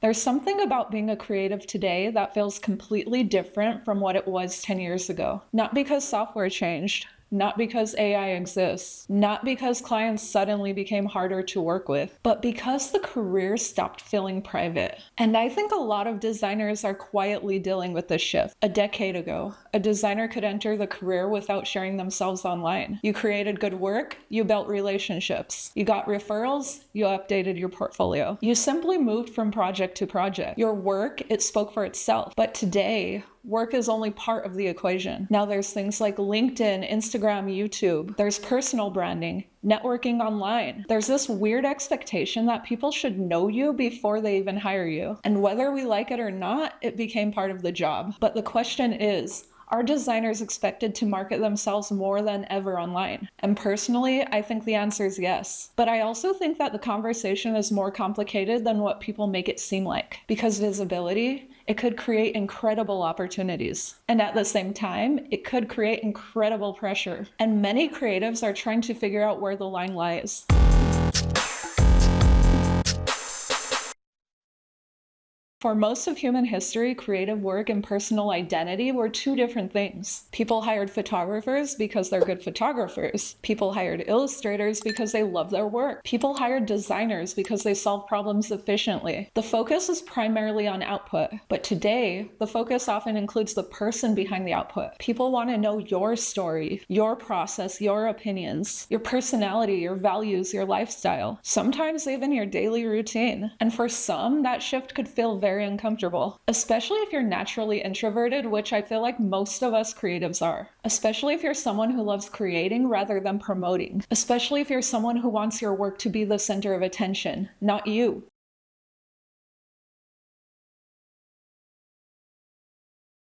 There's something about being a creative today that feels completely different from what it was 10 years ago. Not because software changed, not because AI exists, not because clients suddenly became harder to work with, but because the career stopped feeling private. And I think a lot of designers are quietly dealing with this shift. A decade ago, a designer could enter the career without sharing themselves online. You created good work, you built relationships. You got referrals, you updated your portfolio. You simply moved from project to project. Your work, it spoke for itself. But today, work is only part of the equation. Now there's things like LinkedIn, Instagram, YouTube. There's personal branding, networking online. There's this weird expectation that people should know you before they even hire you. And whether we like it or not, it became part of the job. But the question is, are designers expected to market themselves more than ever online? And personally, I think the answer is yes. But I also think that the conversation is more complicated than what people make it seem like. Because visibility, it could create incredible opportunities. And at the same time, it could create incredible pressure. And many creatives are trying to figure out where the line lies. For most of human history, creative work and personal identity were two different things. People hired photographers because they're good photographers. People hired illustrators because they love their work. People hired designers because they solve problems efficiently. The focus is primarily on output, but today, the focus often includes the person behind the output. People want to know your story, your process, your opinions, your personality, your values, your lifestyle, sometimes even your daily routine. And for some, that shift could feel very uncomfortable, especially if you're naturally introverted, which I feel like most of us creatives are. Especially if you're someone who loves creating rather than promoting. Especially if you're someone who wants your work to be the center of attention, not you.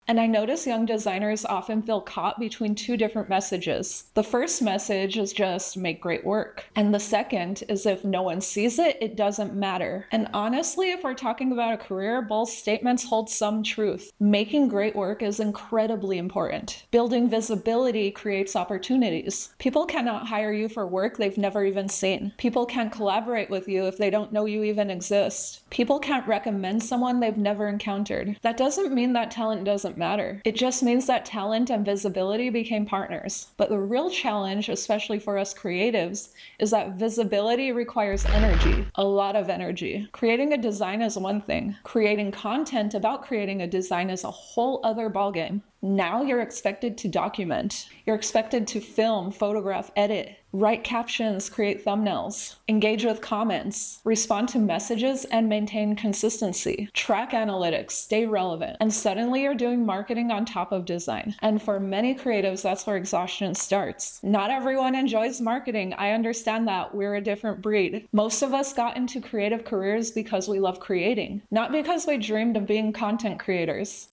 And I notice young designers often feel caught between two different messages. The first message is just make great work. And the second is if no one sees it, it doesn't matter. And honestly, if we're talking about a career, both statements hold some truth. Making great work is incredibly important. Building visibility creates opportunities. People cannot hire you for work they've never even seen. People can't collaborate with you if they don't know you even exist. People can't recommend someone they've never encountered. That doesn't mean that talent doesn't matter. It just means that talent and visibility became partners. But the real challenge, especially for us creatives, is that visibility requires energy, a lot of energy. Creating a design is one thing. Creating content about creating a design is a whole other ballgame. Now you're expected to document. You're expected to film, photograph, edit, write captions, create thumbnails, engage with comments, respond to messages, and maintain consistency. Track analytics, stay relevant. And suddenly you're doing marketing on top of design. And for many creatives, that's where exhaustion starts. Not everyone enjoys marketing. I understand that. We're a different breed. Most of us got into creative careers because we love creating, not because we dreamed of being content creators.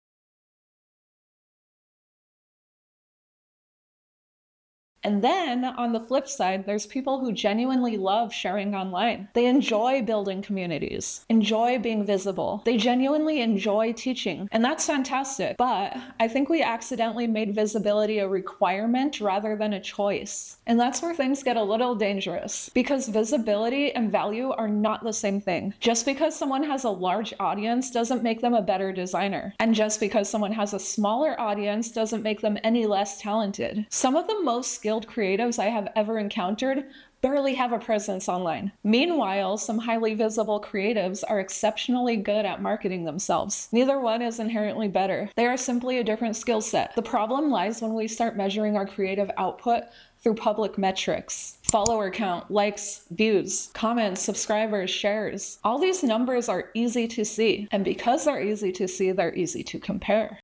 And then, on the flip side, there's people who genuinely love sharing online. They enjoy building communities, enjoy being visible. They genuinely enjoy teaching, and that's fantastic. But I think we accidentally made visibility a requirement rather than a choice. And that's where things get a little dangerous, because visibility and value are not the same thing. Just because someone has a large audience doesn't make them a better designer. And just because someone has a smaller audience doesn't make them any less talented. Some of the most skilled creatives I have ever encountered barely have a presence online. Meanwhile, some highly visible creatives are exceptionally good at marketing themselves. Neither one is inherently better. They are simply a different skill set. The problem lies when we start measuring our creative output through public metrics. Follower count, likes, views, comments, subscribers, shares. All these numbers are easy to see. And because they're easy to see, they're easy to compare.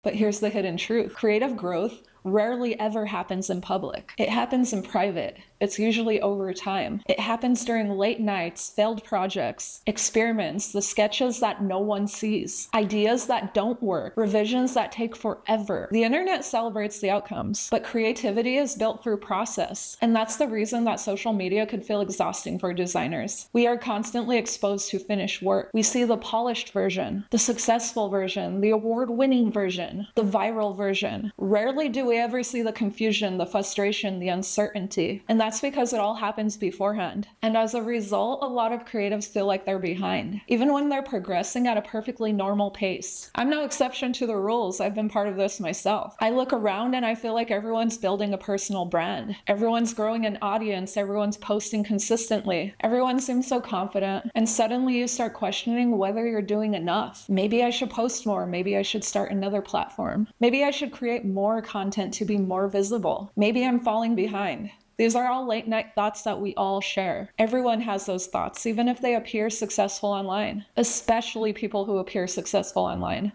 But here's the hidden truth. Creative growth rarely ever happens in public. It happens in private. It's usually over time. It happens during late nights, failed projects, experiments, the sketches that no one sees, ideas that don't work, revisions that take forever. The internet celebrates the outcomes, but creativity is built through process. And that's the reason that social media could feel exhausting for designers. We are constantly exposed to finished work. We see the polished version, the successful version, the award-winning version, the viral version. Rarely do we ever see the confusion, the frustration, the uncertainty. And that that's because it all happens beforehand. And as a result, a lot of creatives feel like they're behind, even when they're progressing at a perfectly normal pace. I'm no exception to the rules. I've been part of this myself. I look around and I feel like everyone's building a personal brand. Everyone's growing an audience. Everyone's posting consistently. Everyone seems so confident. And suddenly you start questioning whether you're doing enough. Maybe I should post more. Maybe I should start another platform. Maybe I should create more content to be more visible. Maybe I'm falling behind. These are all late night thoughts that we all share. Everyone has those thoughts, even if they appear successful online, especially people who appear successful online.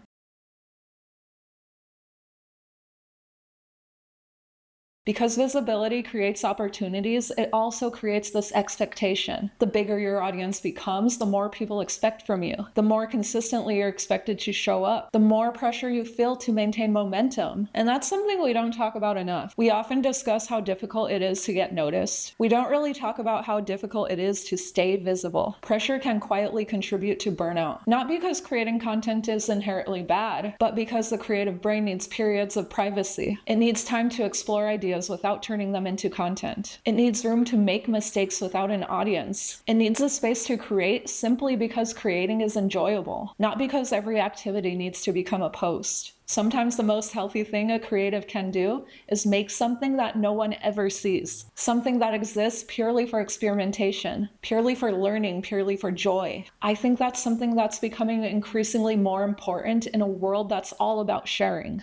Because visibility creates opportunities, it also creates this expectation. The bigger your audience becomes, the more people expect from you. The more consistently you're expected to show up, the more pressure you feel to maintain momentum. And that's something we don't talk about enough. We often discuss how difficult it is to get noticed. We don't really talk about how difficult it is to stay visible. Pressure can quietly contribute to burnout. Not because creating content is inherently bad, but because the creative brain needs periods of privacy. It needs time to explore ideas without turning them into content. It needs room to make mistakes without an audience. It needs a space to create simply because creating is enjoyable, not because every activity needs to become a post. Sometimes the most healthy thing a creative can do is make something that no one ever sees. Something that exists purely for experimentation, purely for learning, purely for joy. I think that's something that's becoming increasingly more important in a world that's all about sharing.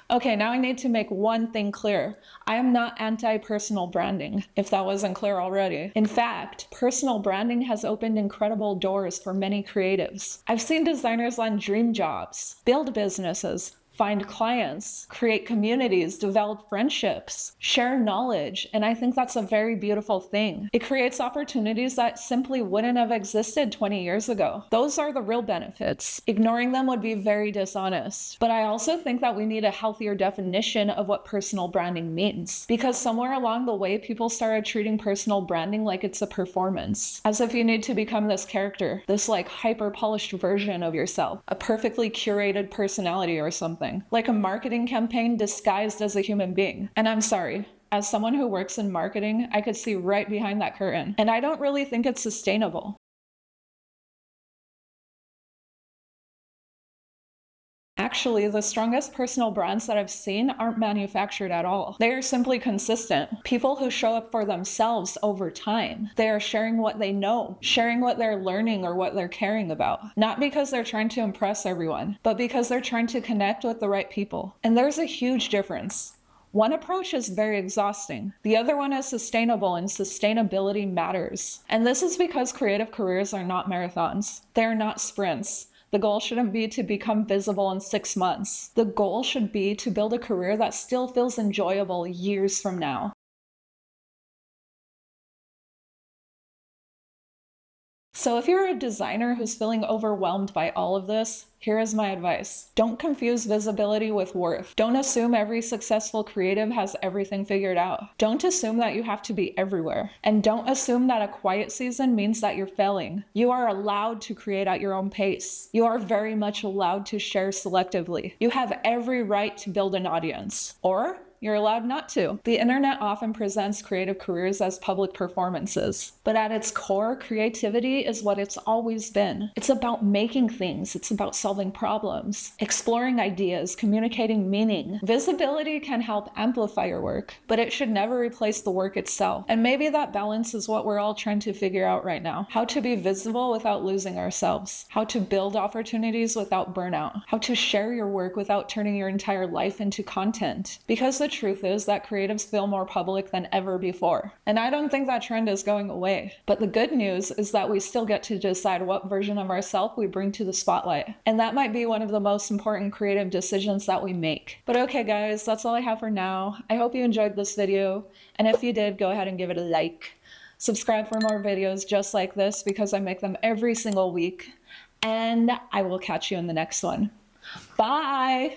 Okay, now I need to make one thing clear. I am not anti-personal branding, if that wasn't clear already. In fact, personal branding has opened incredible doors for many creatives. I've seen designers land dream jobs, build businesses, find clients, create communities, develop friendships, share knowledge, and I think that's a very beautiful thing. It creates opportunities that simply wouldn't have existed 20 years ago. Those are the real benefits. Ignoring them would be very dishonest. But I also think that we need a healthier definition of what personal branding means, because somewhere along the way, people started treating personal branding like it's a performance, as if you need to become this character, this like hyper-polished version of yourself, a perfectly curated personality or something. Like a marketing campaign disguised as a human being. And I'm sorry, as someone who works in marketing, I could see right behind that curtain. And I don't really think it's sustainable. Actually, the strongest personal brands that I've seen aren't manufactured at all. They are simply consistent. People who show up for themselves over time. They are sharing what they know, sharing what they're learning or what they're caring about. Not because they're trying to impress everyone, but because they're trying to connect with the right people. And there's a huge difference. One approach is very exhausting. The other one is sustainable, and sustainability matters. And this is because creative careers are not marathons. They are not sprints. The goal shouldn't be to become visible in 6 months. The goal should be to build a career that still feels enjoyable years from now. So if you're a designer who's feeling overwhelmed by all of this, here is my advice. Don't confuse visibility with worth. Don't assume every successful creative has everything figured out. Don't assume that you have to be everywhere. And don't assume that a quiet season means that you're failing. You are allowed to create at your own pace. You are very much allowed to share selectively. You have every right to build an audience. Or you're allowed not to. The internet often presents creative careers as public performances, but at its core, creativity is what it's always been. It's about making things. It's about solving problems, exploring ideas, communicating meaning. Visibility can help amplify your work, but it should never replace the work itself. And maybe that balance is what we're all trying to figure out right now. How to be visible without losing ourselves. How to build opportunities without burnout. How to share your work without turning your entire life into content. Because the truth is that creatives feel more public than ever before. And I don't think that trend is going away. But the good news is that we still get to decide what version of ourselves we bring to the spotlight. And that might be one of the most important creative decisions that we make. But okay guys, that's all I have for now. I hope you enjoyed this video. And if you did, go ahead and give it a like. Subscribe for more videos just like this because I make them every single week. And I will catch you in the next one. Bye!